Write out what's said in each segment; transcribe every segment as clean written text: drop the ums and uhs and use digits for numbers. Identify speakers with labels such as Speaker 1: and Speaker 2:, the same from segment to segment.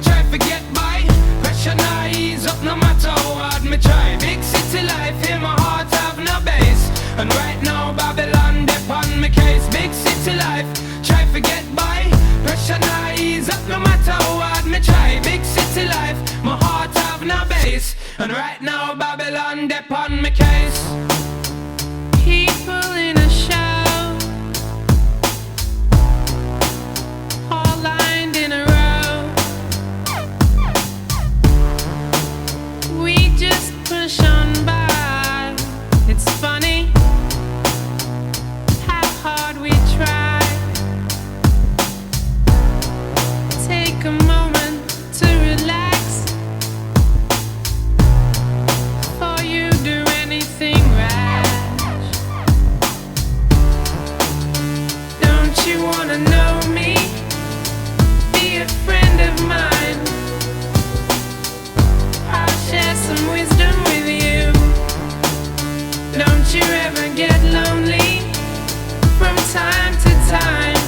Speaker 1: try forget by. Pressure nah ease up no matter how hard me try. Big city life, in my heart have no base. And right now Babylon dep on me case. Big city life, try forget by. Pressure nah ease up no matter how hard me try. Big city life, my heart have no base. And right now Babylon dep on me case.
Speaker 2: People in a show, all lined in a row. We just push on by. It's funny how hard we try. Take a moment to relax before you do anything rash. Don't you wanna know me? Be a friend of mine. I'll share some wisdom with you. Don't you ever get lonely from time to time.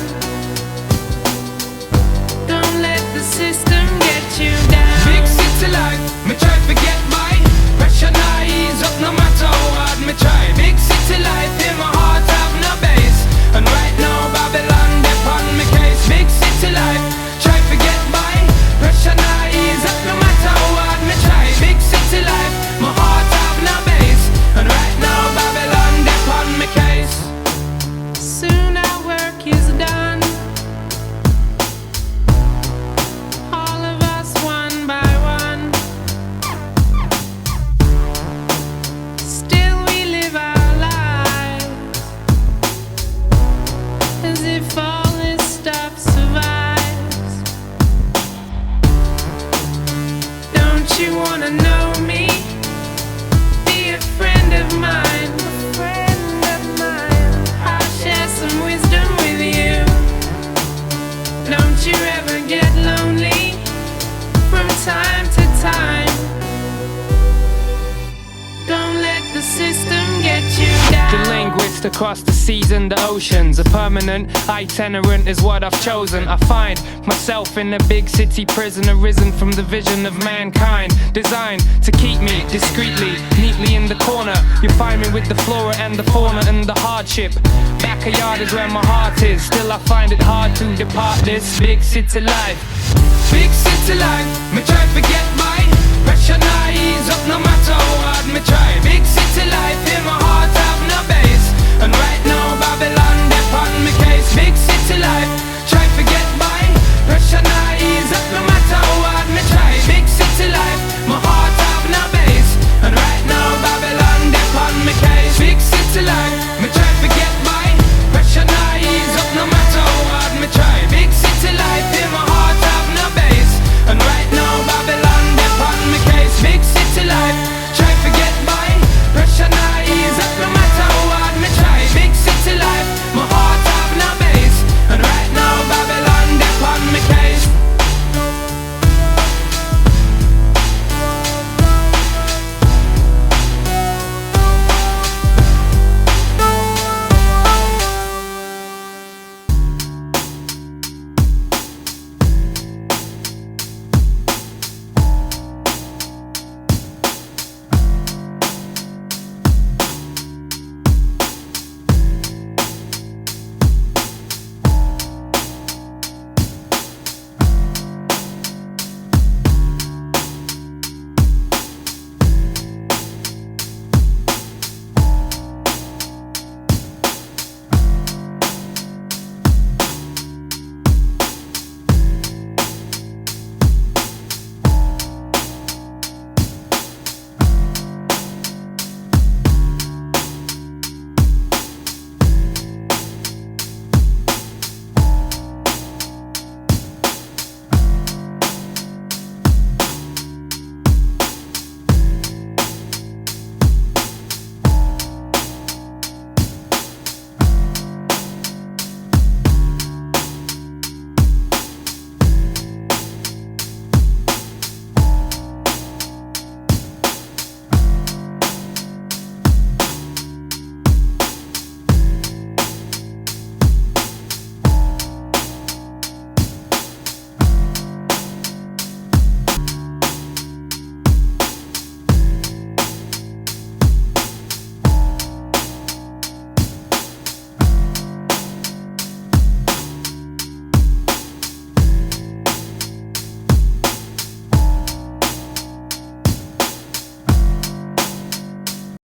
Speaker 2: Don't let the system get you down.
Speaker 1: Big city life, me try forget by. Pressure nah ease up no matter how hard me try. Big city life, in my heart have no base. And right now Babylon dep on me case. Big city life, try forget by. Pressure nah ease up no matter how hard me try. Big city life, my heart have no base. And right now Babylon dep on me case.
Speaker 2: Soon our work is done, all of us one by one. Still we live our lives as if all this stuff survives. Don't you wanna know me? Be a friend of mine. I'll share some wisdom with you. Don't you ever get lonely from time to time. Don't let the system get you down.
Speaker 1: The linguist across the seas and the oceans. A permanent itinerant is what I've chosen. I find myself in a big city prison, arisen from the vision of mankind, designed to keep me discreetly, neatly in the corner. You find me with the flora and the fauna and the hardship. Backyard is where my heart is. Still I find it hard to depart this big city life. Big city life, me try forget by. Pressure nah ease up no matter how hard me try. Big city life, in my heart have no base. And right now Babylon dep on me case. Big city life,